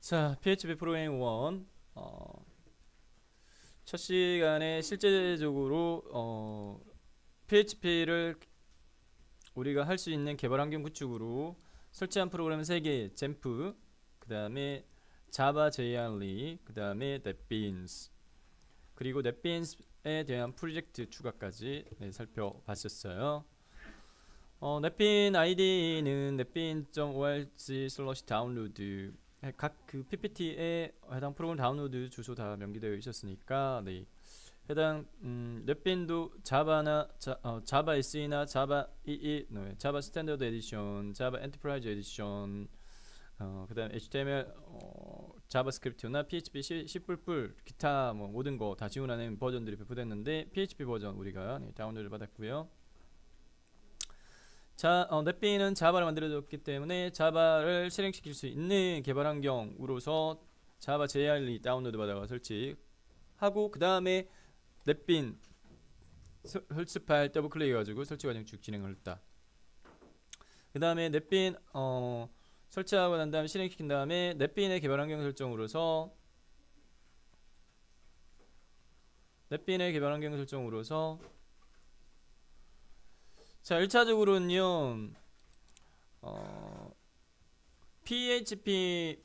자, PHP 프로그래밍 1 첫 시간에 실제적으로 PHP를 우리가 할 수 있는 개발 환경 구축으로 설치한 프로그램 3개, 잼프, 그 다음에 자바 JRE, 그 다음에 NetBeans, 그리고 NetBeans에 대한 프로젝트 추가까지 살펴봤었어요. NetBeans ID는 netbeans.org/download 각 그 PPT에 해당 프로그램 다운로드 주소 다 명기되어 있었으니까 해당 넷빈도 자바나 자바 SE나 자바 EE, 자바 스탠더드 에디션, 자바 엔터프라이즈 에디션, 그다음 HTML, 자바스크립트나 PHP, C++, 기타 뭐 모든 거 다 지원하는 버전들이 배포됐는데 PHP 버전 우리가 다운로드 받았고요. 자, 넷빈은 자바를 만들어줬기 때문에 자바를 실행시킬 수 있는 개발 환경으로서 자바 JRE 다운로드 받아가 설치하고, 그 다음에 넷빈 설치 파일 더블 클릭해가지고 설치 과정 쭉 진행을 했다. 그 다음에 넷빈 설치하고 난 다음에 실행시킨 다음에 넷빈의 개발 환경 설정으로서 자, 1차적으로는요 PHP는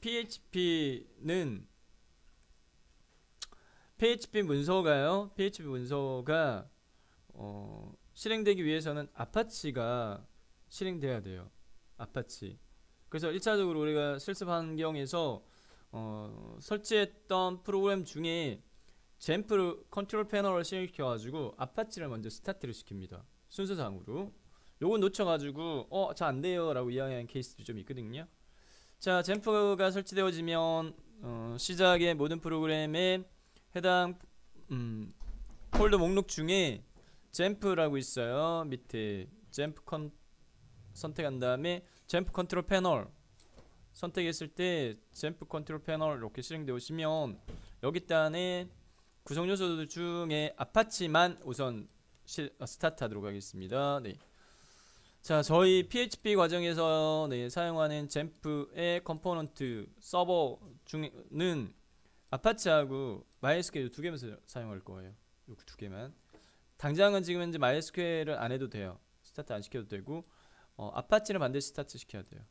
PHP 문서가 실행되기 위해서는 아파치가 실행돼야 돼요. 아파치. 그래서 1차적으로 우리가 실습 환경에서 설치했던 프로그램 중에 잼프를 컨트롤 패널을 실행시켜 가지고 아파치를 먼저 스타트를 시킵니다. 순서상으로. 요거 놓쳐가지고 잘 안돼요 라고 이야기하는 케이스도 좀 있거든요. 자, 잼프가 설치되어지면 시작의 모든 프로그램에 해당 폴더 목록 중에 잼프라고 있어요. 밑에 잼프 선택한 다음에 잼프 컨트롤 패널 선택했을 때 잼프 컨트롤 패널 이렇게 실행되어지면 여기 단에 구성 요소들 중에 아파치만 우선 스타트하도록 하겠습니다. 자, 저희 PHP 과정에서 사용하는 잼프의 컴포넌트 서버 중에는 아파치하고 MySQL 두 개만 사용할 거예요. 요 두 개만. 당장은 지금 현재 MySQL을 안 해도 돼요. 스타트 안 시켜도 되고 아파치는 반드시 스타트 시켜야 돼요.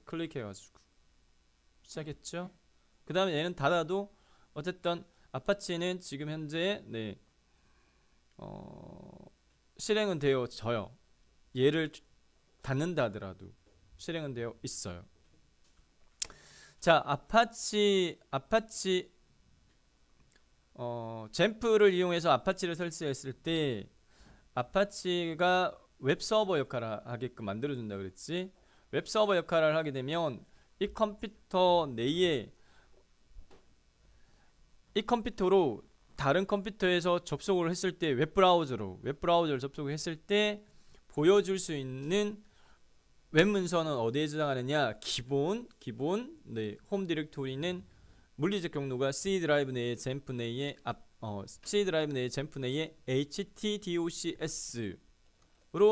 클릭해가지고 시작했죠. 그 다음에 얘는 닫아도 어쨌든 아파치는 지금 현재 실행은 되어져요. 얘를 닫는다 하더라도 실행은 되어 있어요. 자, 아파치 잼프를 이용해서 아파치를 설치했을 때 아파치가 웹서버 역할을 하게끔 만들어준다 그랬지. 웹서버 역할을 하게 되면 이 컴퓨터로 다른 컴퓨터에서 접속을 했을 때 웹브라우저를 접속을 했을 때 보여줄 수 있는 웹 문서는 어디에 저장하느냐? 기본 홈 디렉토리는 물리적 경로가 C 드라이브 내에 잼프 내에 htdocs로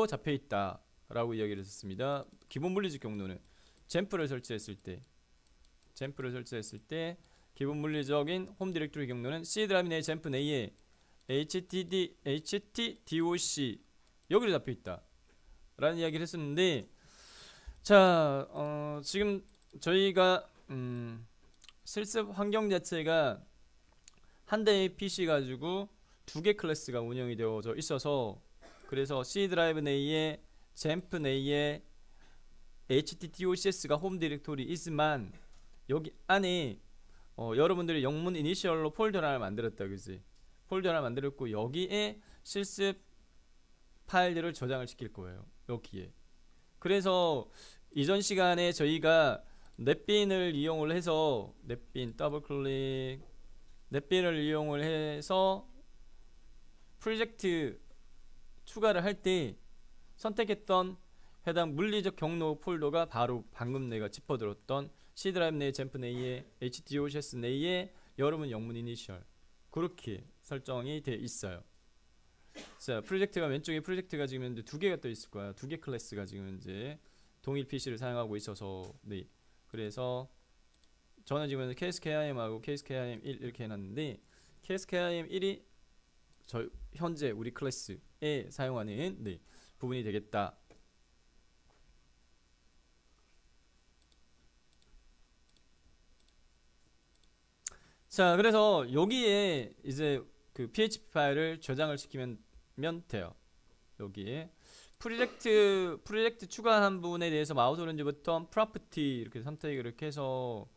잡혀 있다라고 이야기를 했습니다. 기본 물리적 경로는 잼프를 설치했을 때 기본 물리적인 홈 디렉토리 경로는 C 드라이브 내에 잼프 내에 htdoc 여기로 잡혀 있다 라는 이야기를 했었는데, 자, 지금 저희가 실습 환경 자체가 한 대의 PC 가지고 두 개 클래스가 운영이 되어져 있어서, 그래서 C 드라이브 내에 잼프 내에 htdocs가 홈 디렉토리이지만 여기 안에 여러분들이 영문 이니셜로 폴더 하나 만들었다, 그지? 폴더 하나 만들었고 여기에 실습 파일들을 저장을 시킬 거예요. 여기에. 그래서 이전 시간에 저희가 넷빈을 이용을 해서 넷빈을 이용을 해서 프로젝트 추가를 할 때 선택했던 해당 물리적 경로 폴더가 바로 방금 내가 짚어들었던 C 드라이브 내에 잼프 내에 htdocs 내에 여러분 영문 이니셜 그렇게 설정이 되어 있어요. 자, 프로젝트가 왼쪽에 프로젝트가 지금 현재 두 개가 떠 있을 거야. 두 개 클래스가 지금 현재 동일 PC를 사용하고 있어서 그래서 저는 지금 KSKIM하고 KSKIM1 이렇게 해놨는데 KSKIM1이 저 현재 우리 클래스에 사용하는 네, 부분이 되겠다. 자, 그래서 여기에 이제 그 PHP 파일을 저장을 시키면 돼요. 여기에 프로젝트 추가한 부분에 대해서 마우스 오른쪽 버튼 프로퍼티 이렇게 선택을 이렇게 해서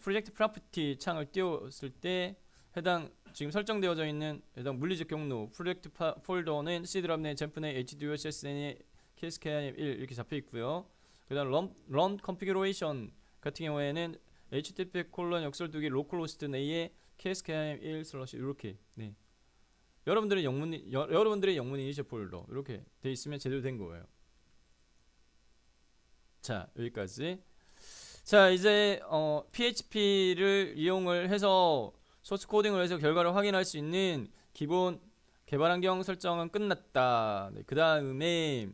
프로젝트 프로퍼티 창을 띄웠을 때 해당 지금 설정되어져 있는 해당 물리적 경로 프로젝트 폴더는 C드랍 젠프넷 HDOCSN의 KSKIM1 이렇게 잡혀 있고요. 그다음 run configuration 같은 경우에는 http 역설두기 로컬호스트 내에 KSKIM1 슬러시 이렇게 네. 여러분들의 영문 이니셜 폴더 이렇게 돼 있으면 제대로 된 거예요. 자, 여기까지. 자, 이제 PHP를 이용을 해서 소스 코딩을 해서 결과를 확인할 수 있는 기본 개발 환경 설정은 끝났다. 네, 그 다음에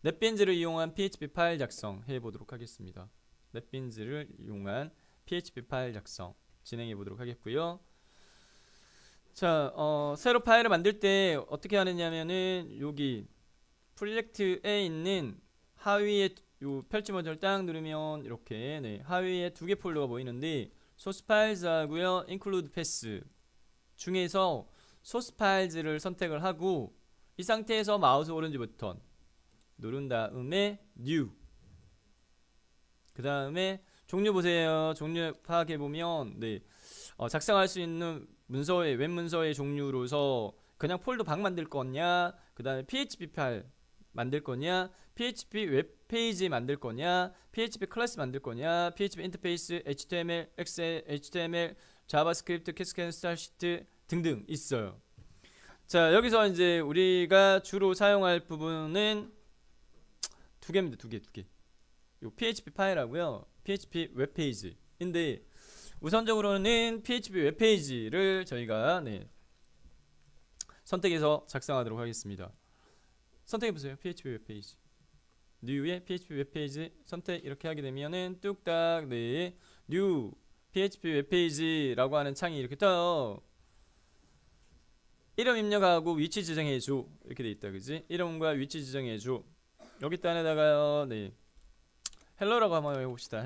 넷빈즈를 이용한 PHP 파일 작성 해보도록 하겠습니다. 넷빈즈를 이용한 PHP 파일 작성 진행해 보도록 하겠고요. 자, 새로 파일을 만들 때 어떻게 하느냐면은 여기 프로젝트에 있는 하위에 요 펼치 버튼을 딱 누르면 이렇게 네, 하위에 두 개 폴더가 보이는데 소스 파일즈하고요, include path 중에서 소스 파일즈를 선택을 하고 이 상태에서 마우스 오른쪽 버튼 누른 다음에 new 그 다음에 종류 보세요. 종류 파악해 보면 네, 작성할 수 있는 문서의 웹 문서의 종류로서 그냥 폴더 방 만들 거냐, 그 다음에 PHP 파일 만들 거냐, PHP 웹페이지 만들 거냐, PHP 클래스 만들 거냐, PHP 인터페이스, HTML, 엑셀, HTML, 자바스크립트, 캐스케이드 스타일 시트 등등 있어요. 자, 여기서 이제 우리가 주로 사용할 부분은 두 개입니다. 두 개. 요 PHP 파일하고요, PHP 웹페이지인데 우선적으로는 PHP 웹페이지를 저희가 네, 선택해서 작성하도록 하겠습니다. 선택해보세요. PHP 웹페이지 New에 PHP 웹페이지 선택 이렇게 하게 되면은 뚝딱 네, New PHP 웹페이지라고 하는 창이 이렇게 떠요. 이름 입력하고 위치 지정해줘 이렇게 돼 있다, 그지? 이름과 위치 지정해줘. 여기 안에다가요, 네, 헬로라고 한번 해봅시다.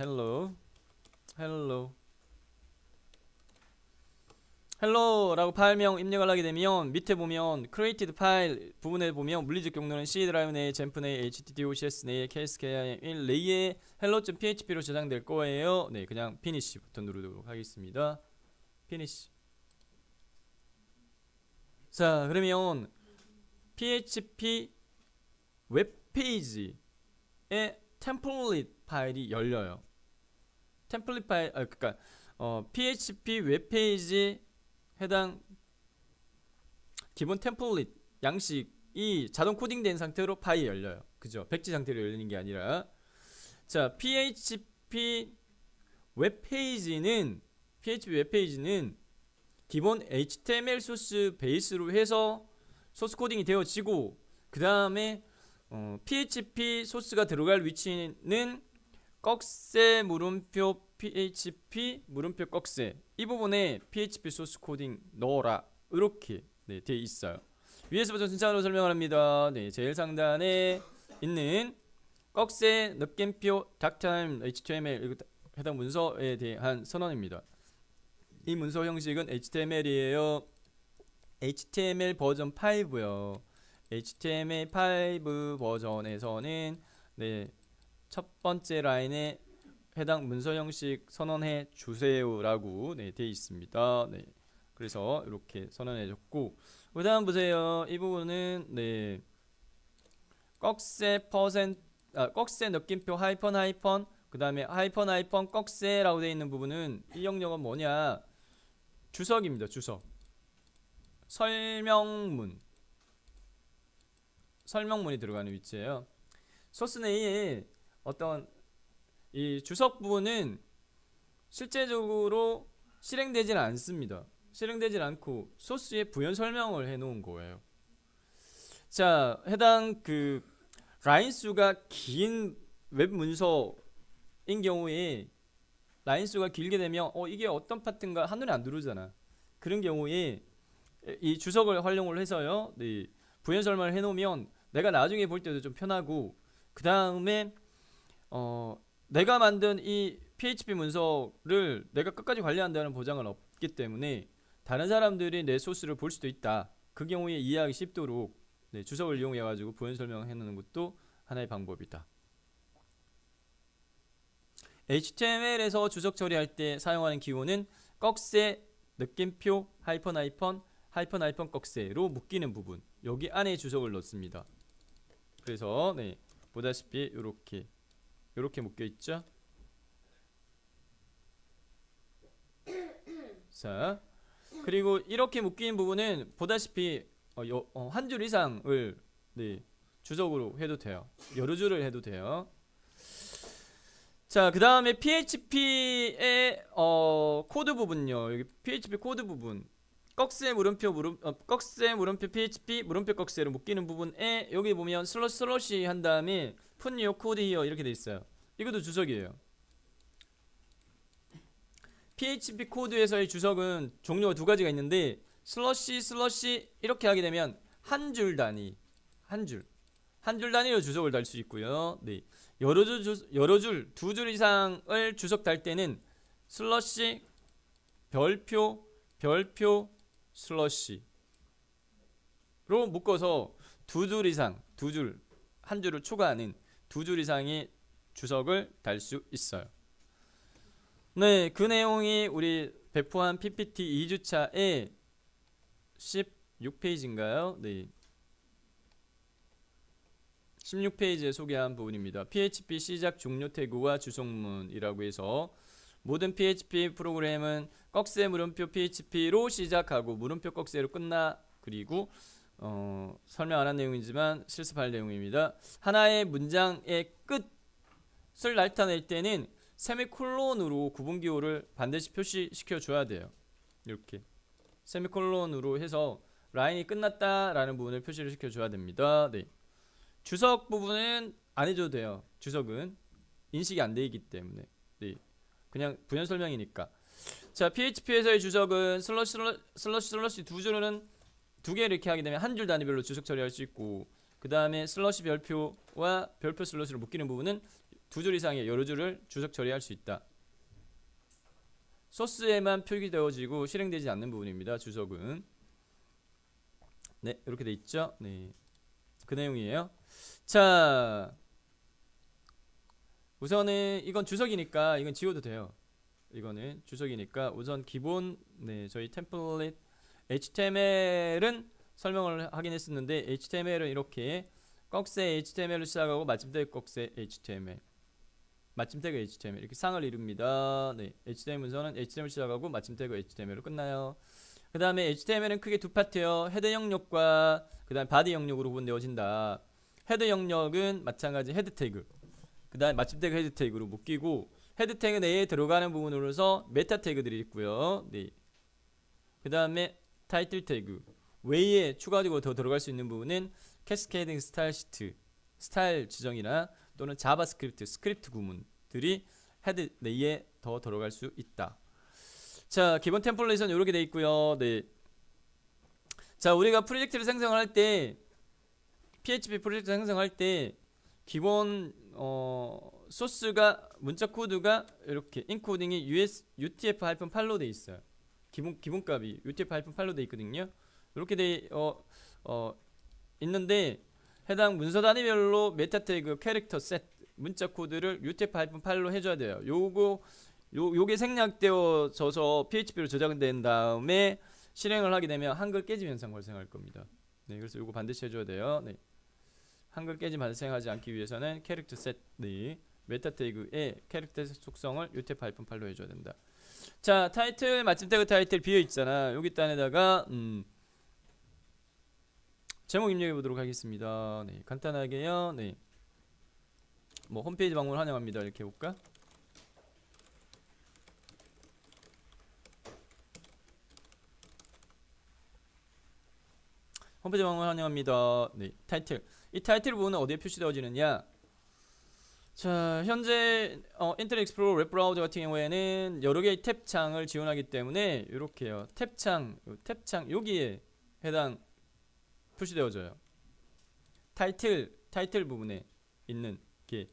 헬로라고 파일명 입력을 하게 되면 밑에 보면 created 파일 부분에 보면 물리적 경로는 C 드라이브 내에 젠프 내에 HTTOCS 내에 KSKIM1 내에 hello.php로 저장될 거예요. 네, 그냥 finish 버튼 누르도록 하겠습니다. finish. 자, 그러면 PHP 웹페이지의 템플릿 파일이 열려요. 템플릿 파일, 그러니까 PHP 웹페이지 해당 기본 템플릿 양식이 자동 코딩된 상태로 파일이 열려요. 그죠? 백지 상태로 열리는 게 아니라. 자, PHP 웹페이지는 기본 HTML 소스 베이스로 해서 소스 코딩이 되어지고, 그 다음에 PHP 소스가 들어갈 위치는 꺽쇠 물음표 PHP 물음표 꺽쇠 이 부분에 PHP 소스 코딩 넣어라 이렇게 네, 되어 있어요. 위에서부터 순차적으로 설명을 합니다. 네, 제일 상단에 있는 꺽쇠 느낌표 닥타임 HTML 해당 문서에 대한 선언입니다. 이 문서 형식은 HTML이에요. HTML 버전 5요. HTML5 버전에서는 네, 첫 번째 라인에 해당 문서 형식 선언해 주세요라고 네, 되어 있습니다. 네, 그래서 이렇게 선언해 줬고, 그 다음 보세요. 이 부분은 네, 꺽쇠 느낌표 하이펀 그 다음에 하이펀 꺽쇠라고 되어 있는 부분은 이 영역은 뭐냐, 주석입니다. 주석. 설명문이 들어가는 위치예요. 소스 내에 어떤 이 주석 부분은 실제적으로 실행되질 않습니다. 실행되질 않고 소스에 부연 설명을 해 놓은 거예요. 자, 해당 그 라인 수가 긴 웹 문서인 경우에 라인 수가 길게 되면 이게 어떤 파트인가 한눈에 안 들어오잖아. 그런 경우에 이 주석을 활용을 해서요. 네, 부연 설명을 해놓으면 내가 나중에 볼 때도 좀 편하고, 그 다음에 내가 만든 이 PHP 문서를 내가 끝까지 관리한다는 보장은 없기 때문에 다른 사람들이 내 소스를 볼 수도 있다. 그 경우에 이해하기 쉽도록 네, 주석을 이용해 가지고 부연 설명해 놓는 것도 하나의 방법이다. HTML에서 주석 처리할 때 사용하는 기호는 꺽쇠, 느낌표, 하이펀 하이펀, 하이펀 하이펀 꺽쇠로 묶이는 부분, 여기 안에 주석을 넣습니다. 그래서 네, 보다시피 요렇게 묶여 있죠. 자, 그리고 이렇게 묶인 부분은 보다시피 한 줄 이상을 네, 주석으로 해도 돼요. 여러 줄을 해도 돼요. 자, 그 다음에 PHP의 코드 부분요. 여기 PHP 코드 부분, 꺽쇠 물음표 꺽쇠 물음표 PHP 물음표 꺽쇠로 묶이는 부분에 여기 보면 슬러시 한 다음에 put your code here 이렇게 돼 있어요. 이것도 주석이에요. PHP 코드에서의 주석은 종류가 두 가지가 있는데, 슬러시 이렇게 하게 되면 한 줄 단위, 한 줄 단위로 주석을 달 수 있고요. 네, 여러 줄, 두 줄 이상을 주석 달 때는 슬러시 별표 슬러시로 묶어서 두 줄 이상, 한 줄을 추가하는 두 줄 이상의 주석을 달 수 있어요. 네, 그 내용이 우리 배포한 PPT 2주차에 16페이지인가요? 네, 16페이지에 소개한 부분입니다. PHP 시작 종료 태그와 주석문이라고 해서 모든 PHP 프로그램은 꺽쇠 물음표 PHP로 시작하고 물음표 꺽쇠로 끝나. 그리고 설명 안 한 내용이지만 실습할 내용입니다. 하나의 문장의 끝을 나타낼 때는 세미콜론으로 구분기호를 반드시 표시시켜 줘야 돼요. 이렇게 세미콜론으로 해서 라인이 끝났다라는 부분을 표시를 시켜 줘야 됩니다. 네. 주석 부분은 안 해줘도 돼요. 주석은 인식이 안 되기 때문에. 네. 그냥 부연 설명이니까. 자, PHP에서의 주석은 슬러시 두 줄은 두 개 이렇게 하게 되면 한 줄 단위별로 주석 처리할 수 있고, 그 다음에 슬러시 별표와 별표 슬러시로 묶이는 부분은 두 줄 이상의 여러 줄을 주석 처리할 수 있다. 소스에만 표기되어지고 실행되지 않는 부분입니다. 주석은. 네, 이렇게 돼 있죠. 네, 그 내용이에요. 자, 우선은 이건 주석이니까 이건 지워도 돼요. 이거는 주석이니까 우선 기본 저희 템플릿 HTML은 설명을 하긴 했었는데, HTML은 이렇게 꺽쇠 HTML로 시작하고 마침태 꺽쇠 HTML, 마침 태그 HTML 이렇게 상을 이룹니다. 네, HTML 문서는 HTML 시작하고 마침 태그 HTML로 끝나요. 그 다음에 HTML은 크게 두 파트요. 헤더 영역과 그 다음 바디 영역으로 구분되어진다. 헤더 영역은 마찬가지 헤드 태그, 그 다음 마침 태그 헤드 태그로 묶이고, 헤드 태그 내에 들어가는 부분으로서 메타 태그들이 있고요. 네. 그 다음에 타이틀 태그 외에 추가적으로 더 들어갈 수 있는 부분은 캐스케이딩 스타일 시트, 스타일 지정이나 또는 자바스크립트, 스크립트 구문들이 헤드 내에 더 들어갈 수 있다. 자, 기본 템플릿은 이렇게 되어 있고요. 네. 자, 우리가 프로젝트를 생성할 때, PHP 프로젝트 생성할 때 기본 소스가 문자 코드가 이렇게 인코딩이 UTF-8로 돼 있어요. 기본값이 UTF-8로 돼 있거든요. 이렇게 돼 있는데, 해당 문서 단위별로 메타 태그, 캐릭터 셋, 문자 코드를 UTF-8로 해줘야 돼요. 요게 생략되어져서 PHP로 저장된 다음에 실행을 하게 되면 한글 깨짐 현상 발생할 겁니다. 네, 그래서 요거 반드시 해줘야 돼요. 네. 한글 깨짐 발생하지 않기 위해서는 캐릭터 셋, 메타 태그의 캐릭터 속성을 UTF-8로 해줘야 된다. 자, 타이틀, 마침 태그 타이틀 비어 있잖아. 여기 단에다가 제목 입력해 보도록 하겠습니다. 네, 간단하게요. 네, 뭐 홈페이지 방문 환영합니다. 이렇게 해볼까? 홈페이지 방문 환영합니다. 네, 타이틀. 이 타이틀 부분은 어디에 표시되어지느냐? 자, 현재 인터넷 익스플로러 웹 브라우저 같은 경우에는 여러 개의 탭 창을 지원하기 때문에 이렇게요. 탭창 여기에 해당 표시되어져요. 타이틀 부분에 있는 게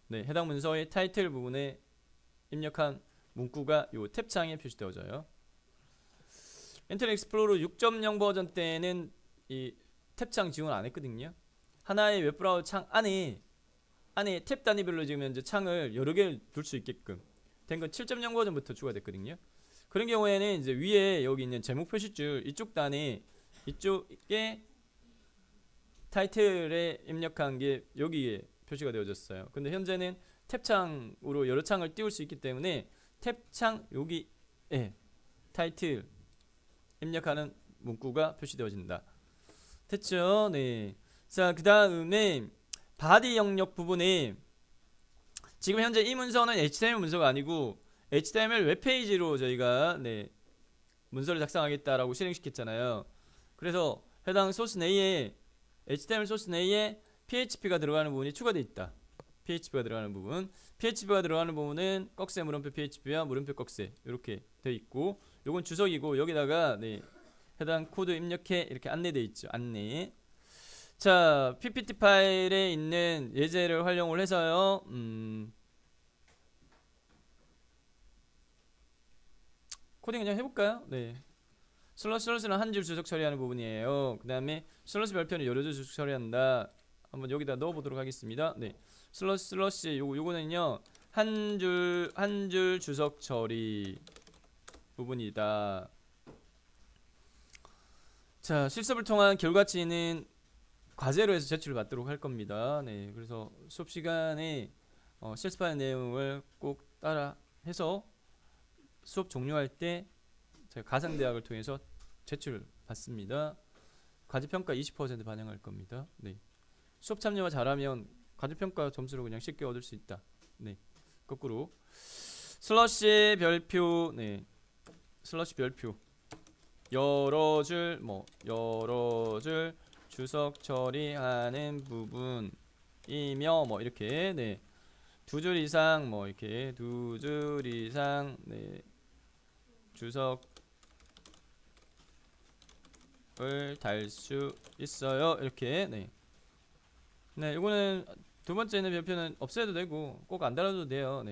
네, 해당 문서의 타이틀 부분에 입력한 문구가 요 탭창에 표시되어져요. 인터넷 익스플로러 6.0 버전 때는 이 탭창 지원 안 했거든요. 하나의 웹브라우저 창 안에 탭 단위별로 지금 현재 창을 여러 개를 둘 수 있게끔 된 건 7.0 버전부터 추가됐거든요. 그런 경우에는 이제 위에 여기 있는 제목 표시줄 이쪽 단에 이쪽에 타이틀에 입력한 게 여기에 표시가 되어졌어요. 근데 현재는 탭창으로 여러 창을 띄울 수 있기 때문에 탭창 여기에 타이틀 입력하는 문구가 표시되어진다. 됐죠? 네. 자, 그 다음에 바디 영역 부분에 지금 현재 이 문서는 HTML 문서가 아니고 HTML 웹페이지로 저희가 문서를 작성하겠다라고 실행시켰잖아요. 그래서 해당 소스 내에 HTML 소스 내에 PHP가 들어가는 부분이 추가되어 있다. PHP가 들어가는 부분은 꺽쇠 물음표 PHP와 물음표 꺽쇠 이렇게 되어 있고, 요건 주석이고 여기다가 해당 코드 입력해 이렇게 안내되어 있죠. 안내. 자, PPT 파일에 있는 예제를 활용을 해서요. 코딩 그냥 해볼까요? 네. 슬러시는 한 줄 주석 처리하는 부분이에요. 그 다음에 슬러시 별표는 여러 줄 주석 처리한다. 한번 여기다 넣어보도록 하겠습니다. 네. 슬러시 요거는요 한 줄 주석 처리 부분이다. 자, 실습을 통한 결과치는 과제로 해서 제출을 받도록 할 겁니다. 네, 그래서 수업 시간에 실습하는 내용을 꼭 따라 해서 수업 종료할 때 제가 가상대학을 통해서 제출 받습니다. 과제평가 20% 반영할 겁니다. 네, 수업 참여가 잘하면 과제평가 점수를 그냥 쉽게 얻을 수 있다. 네, 거꾸로 슬러시 별표, 슬러시 별표 여러 줄 주석 처리하는 부분이며 이렇게 두 줄 이상 이렇게 두 줄 이상 주석을 달 수 있어요. 이렇게 이거는 두 번째는 별표는 없애도 되고 꼭 안 달아도 돼요.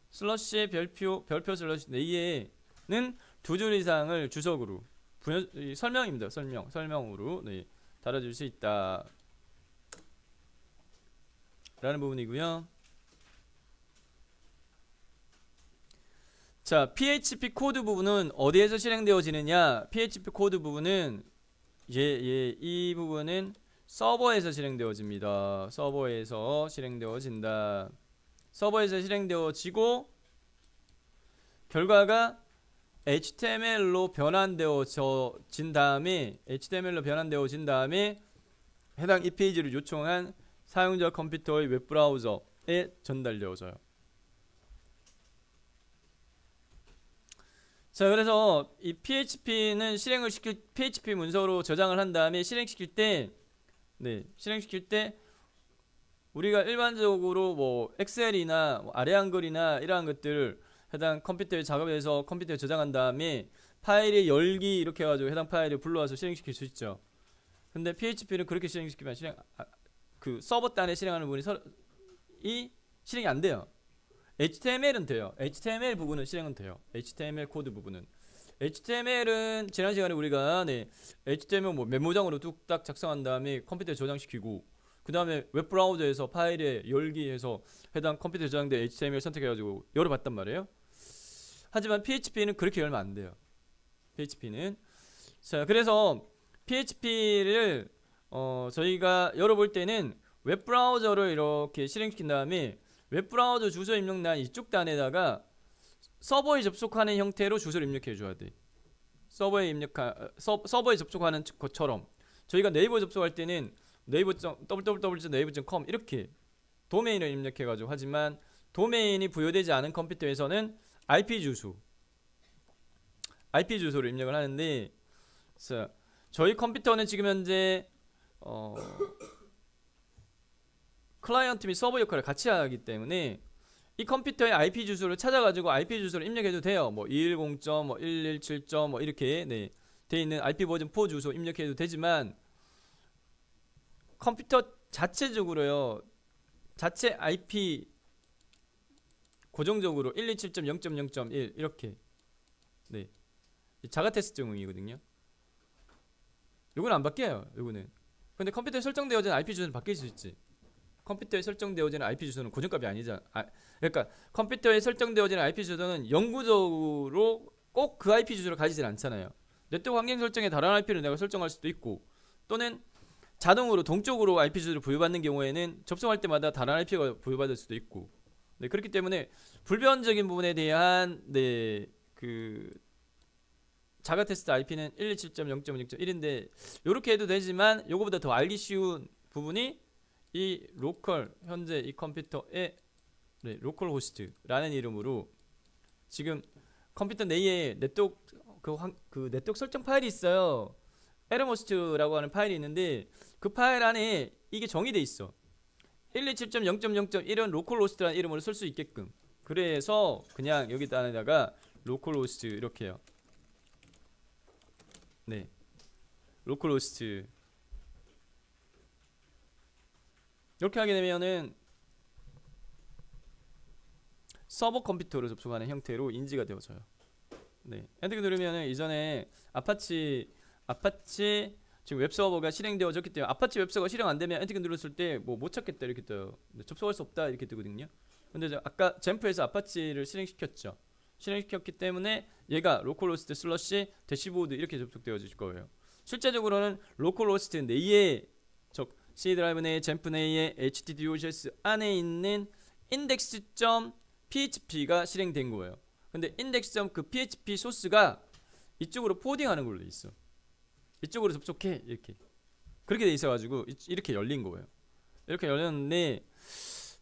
슬러시 별표 슬러시 내에는 두 줄 이상을 주석으로 설명입니다. 설명으로 달아줄 수 있다 라는 부분이고요. 자, PHP 코드 부분은 어디에서 실행되어지느냐? PHP 코드 부분은 이 부분은 서버에서 실행되어집니다. 서버에서 실행되어진다. 서버에서 실행되어지고 결과가 HTML로 변환되어진 다음에 해당 이 페이지를 요청한 사용자 컴퓨터의 웹브라우저에 전달되어져요. 자, 그래서 이 PHP는 PHP 문서로 저장을 한 다음에 실행시킬 때 우리가 일반적으로 엑셀이나 아래 한글이나 이러한 것들을 해당 컴퓨터에 작업해서 컴퓨터에 저장한 다음에 파일의 열기 이렇게 해가지고 해당 파일을 불러와서 실행시킬 수 있죠. 근데 PHP는 그렇게 실행시키면 그 서버 단에 실행하는 부분이 실행이 안 돼요. HTML은 돼요. HTML 부분은 실행은 돼요. HTML 코드 부분은. HTML은 지난 시간에 우리가 HTML 메모장으로 뚝딱 작성한 다음에 컴퓨터에 저장시키고 그 다음에 웹브라우저에서 파일에 열기해서 해당 컴퓨터에 저장된 HTML 선택해가지고 열어봤단 말이에요. 하지만 PHP는 그렇게 열면 안 돼요. PHP는. 자, 그래서 PHP를 저희가 열어볼 때는 웹브라우저를 이렇게 실행시킨 다음에 웹브라우저 주소 입력란 이쪽 단에다가 서버에 접속하는 형태로 주소를 입력해 줘야 돼. 서버에 접속하는 것처럼 저희가 네이버 접속할 때는 www.naver.com 이렇게 도메인을 입력해 가지고 하지만 도메인이 부여되지 않은 컴퓨터에서는 IP 주소를 입력을 하는데, 자, 저희 컴퓨터는 지금 현재 어, 클라이언트 및 서버 역할을 같이 하기 때문에 이 컴퓨터의 IP 주소를 찾아가지고 IP 주소를 입력해도 돼요. 뭐 210.117. 뭐 이렇게 네, 돼 있는 IP 버전 4 주소 입력해도 되지만 컴퓨터 자체적으로요. 자체 IP 고정적으로 127.0.0.1 이렇게 네, 자가 테스트용이거든요. 요거는 안 바뀌어요. 요거는. 근데 컴퓨터에 설정되어진 IP 주소는 바뀔 수 있지. 컴퓨터에 설정되어지는 IP 주소는 고정값이 아니잖아. 그러니까 컴퓨터에 설정되어지는 IP 주소는 영구적으로 꼭 그 IP 주소를 가지진 않잖아요. 네트워크 환경 설정에 다른 IP를 내가 설정할 수도 있고, 또는 자동으로 동적으로 IP 주소를 부여받는 경우에는 접속할 때마다 다른 IP가 부여받을 수도 있고, 네, 그렇기 때문에 불변적인 부분에 대한 네, 그 자가 테스트 IP는 127.0.0.1인데 요렇게 해도 되지만 요거보다 더 알기 쉬운 부분이 이 로컬, 현재 이 컴퓨터의 네, 로컬 호스트라는 이름으로 지금 컴퓨터 내에 네트워크 그 네트워크 설정 파일이 있어요. 에르모스트라고 하는 파일이 있는데 그 파일 안에 이게 정의돼 있어. 127.0.0.1은 로컬 호스트라는 이름으로 쓸 수 있게끔. 그래서 그냥 여기다가 로컬 호스트 이렇게 해요. 네, 로컬 호스트 이렇게 하게 되면은 서버 컴퓨터로 접속하는 형태로 인지가 되어져요. 네, 엔터 누르면은 이전에 아파치 지금 웹서버가 실행되어졌기 때문에 아파치 웹서버가 실행 안 되면 엔터 눌렀을 때 뭐 못 찾겠다 이렇게 떠요. 네, 접속할 수 없다 이렇게 뜨거든요. 근데 아까 젠프에서 아파치를 실행시켰죠. 실행시켰기 때문에 얘가 로컬호스트 슬러시 대시보드 이렇게 접속되어질 거예요. 실제적으로는 로컬호스트 내에 즉 C 드라이브 내에 젠프 내에 HTTPS 안에 있는 index.php가 실행된 거예요. 근데 index.php 소스가 이쪽으로 포딩하는 걸로 있어. 이쪽으로 접속해 이렇게. 그렇게 돼 있어가지고 이렇게 열린 거예요. 이렇게 열렸는데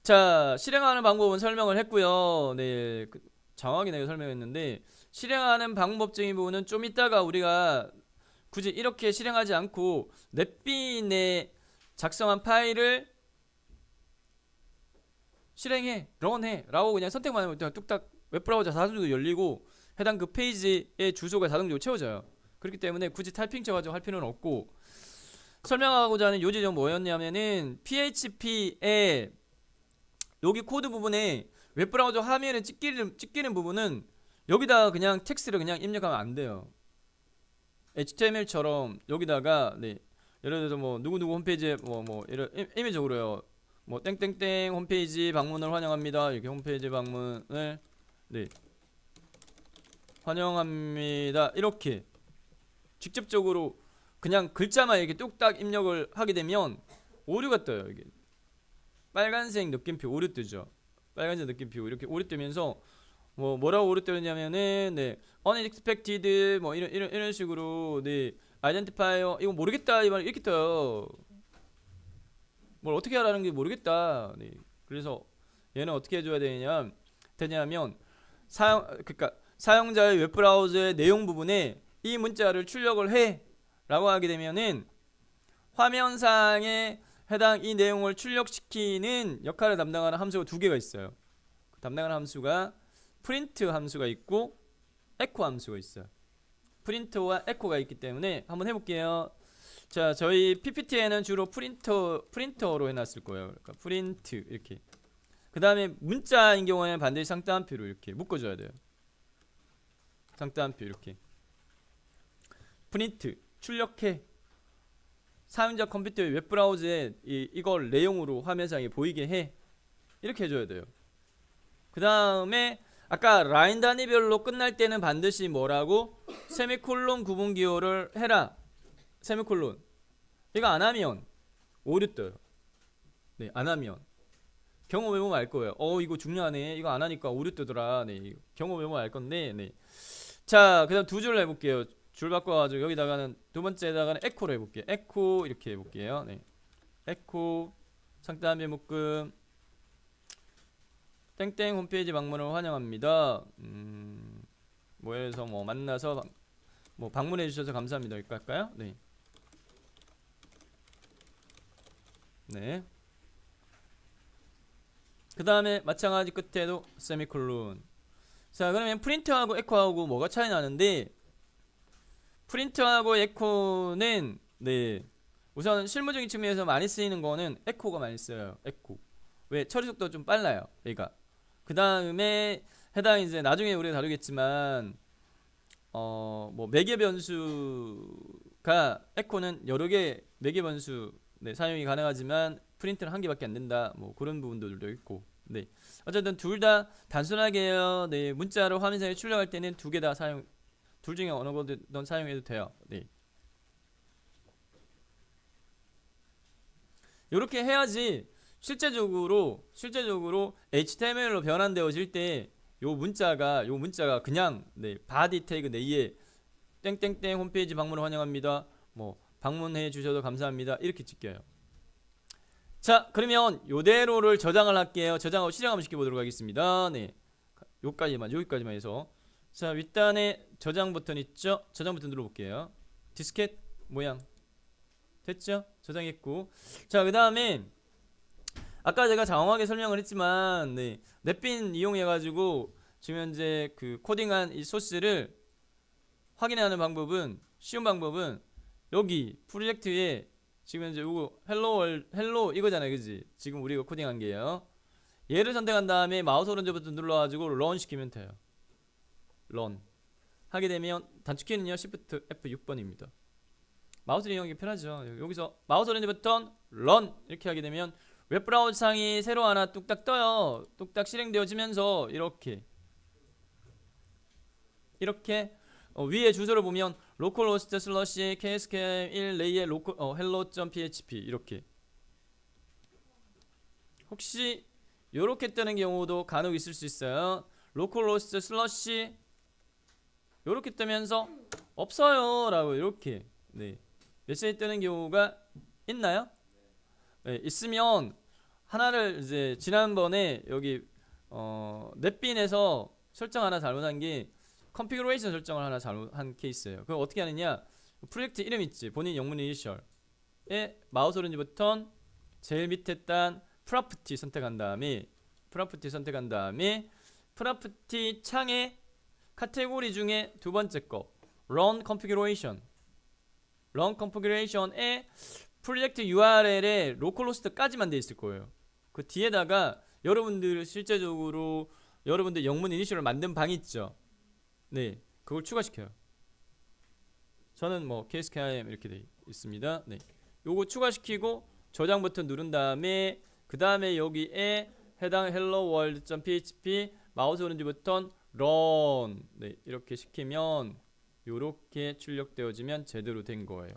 자, 실행하는 방법은 설명을 했고요. 네, 정확히 내가 설명했는데 실행하는 방법적인 부분은 좀 이따가 우리가 굳이 이렇게 실행하지 않고 넷빈에 작성한 파일을 실행해, 런해 라고 그냥 선택만 하면 그냥 뚝딱 웹브라우저 자동으로 열리고 해당 그 페이지의 주소가 자동적으로 채워져요. 그렇기 때문에 굳이 타이핑 쳐가지고 할 필요는 없고, 설명하고자 하는 요지점 뭐였냐면은 PHP에 여기 코드 부분에 웹브라우저 화면에 찍히는 부분은 여기다가 그냥 텍스트를 그냥 입력하면 안 돼요. HTML처럼 여기다가 네, 예를 들어서 뭐 누구누구 홈페이지에 뭐 이런 이미지적으로요. 뭐 땡땡땡 홈페이지 방문을 환영합니다. 이렇게 홈페이지 방문을 네, 환영합니다. 이렇게 직접적으로 그냥 글자만 이렇게 뚝딱 입력을 하게 되면 오류가 떠요. 이게 빨간색 느낌표 오류 뜨죠. 빨간색 느낌표 이렇게 오류 뜨면서 뭐라고 오류 뜨냐면은 네, unexpected 뭐 이런 식으로 네, identifier 이거 모르겠다 이 말 이렇게 떠요. 뭘 어떻게 하라는 게 모르겠다. 네. 그래서 얘는 어떻게 해줘야 되냐면 그러니까 사용자의 웹브라우저의 내용 부분에 이 문자를 출력을 해 라고 하게 되면은 화면상에 해당 이 내용을 출력시키는 역할을 담당하는 함수가 두 개가 있어요. 담당하는 함수가 프린트 함수가 있고 에코 함수가 있어요. 프린트와 에코가 있기 때문에 한번 해볼게요. 자, 저희 PPT에는 주로 프린터로 해놨을 거예요. 그러니까 프린트 이렇게. 그 다음에 문자인 경우에는 반드시 상따옴표로 이렇게 묶어줘야 돼요. 상따옴표 이렇게. 프린트 출력해. 사용자 컴퓨터의 웹브라우저에 이걸 내용으로 화면상에 보이게 해. 이렇게 해줘야 돼요. 그 다음에 아까 라인 단위별로 끝날 때는 반드시 뭐라고? 세미콜론 구분기호를 해라. 세미콜론. 이거 안하면 오류 떠요. 네, 안하면 경험해보면 알 거예요. 이거 중요하네. 이거 안하니까 오류 뜨더라. 네, 경험해보면 알 건데 네. 자, 그 다음 두 줄로 해볼게요. 줄 바꿔가지고 여기다가는 두 번째에다가는 에코로 해볼게요. 에코 이렇게 해볼게요. 네, 에코 상단의 묶음 땡땡 홈페이지 방문을 환영합니다. 뭐 예를 들어서 뭐 만나서 뭐 방문해 주셔서 감사합니다. 이렇게 할까요? 네. 네. 그 다음에 마찬가지 끝에도 세미콜론. 자, 그러면 프린트하고 에코하고 뭐가 차이 나는데, 프린트하고 에코는 네, 우선 실무적인 측면에서 많이 쓰이는 거는 에코가 많이 써요. 에코. 왜? 처리 속도가 좀 빨라요. 그러니까 그 다음에 해당 이제 나중에 우리가 다루겠지만 뭐 매개 변수가 에코는 여러 개 매개 변수 네, 사용이 가능하지만 프린트는 한 개밖에 안 된다. 뭐 그런 부분들도 있고. 네. 어쨌든 둘 다 단순하게요. 네, 문자로 화면상에 출력할 때는 두 개 다 사용 둘 중에 어느 거든 사용해도 돼요. 네. 이렇게 해야지 실제적으로 HTML로 변환되어질 때 요 문자가 그냥 네, 바디 태그 내에 땡땡땡 홈페이지 방문을 환영합니다. 뭐 방문해 주셔서 감사합니다. 이렇게 찍혀요. 자, 그러면 요대로를 저장을 할게요. 저장하고 실행 한번 시켜보도록 하겠습니다. 네, 여기까지만 해서 자, 윗단에 저장 버튼 있죠? 저장 버튼 눌러볼게요. 디스켓 모양 됐죠? 저장했고, 자, 그 다음에 아까 제가 장황하게 설명을 했지만 네, 넷빈 이용해가지고 지금 현재 그 코딩한 이 소스를 확인하는 방법은 쉬운 방법은 여기 프로젝트에 지금 현재 요거 헬로 이거잖아요, 그지? 지금 우리가 코딩한 게요. 얘를 선택한 다음에 마우스 오른쪽 버튼 눌러가지고 런 시키면 돼요. 런 하게 되면 단축키는요 Shift F6번입니다. 마우스를 이용하기 편하죠. 여기서 마우스 오른쪽 버튼 런 이렇게 하게 되면 웹브라우저 창이 새로 하나 뚝딱 떠요. 뚝딱 실행되어지면서 이렇게 위에 주소를 보면 localhost 슬러시 kskm1 레이의 hello.php 이렇게 혹시 요렇게 뜨는 경우도 간혹 있을 수 있어요. localhost 슬러시 요렇게 뜨면서 없어요 라고 이렇게 네, 메시지 뜨는 경우가 있나요? 네, 있으면 하나를 이제 지난번에 여기 넷빈에서 설정 하나 잘못한 게 컨피그레이션 설정을 하나 잘못한 케이스예요. 그걸 어떻게 하느냐? 프로젝트 이름 있지, 본인 영문 이니셜에 마우스 오른쪽 버튼 제일 밑에 단 프로퍼티 선택한 다음에 프로퍼티 창에 카테고리 중에 두 번째 거 Run Configuration에 프로젝트 URL에 로컬호스트까지만 돼 있을 거예요. 그 뒤에다가 여러분들 실제적으로 여러분들 영문 이니셜을 만든 방 있죠. 네, 그걸 추가시켜요. 저는 뭐 KSKIM 이렇게 돼 있습니다. 네, 요거 추가시키고 저장 버튼 누른 다음에 그 다음에 여기에 해당 helloworld.php 마우스 오른쪽 버튼 run 네, 이렇게 시키면 요렇게 출력되어지면 제대로 된 거예요.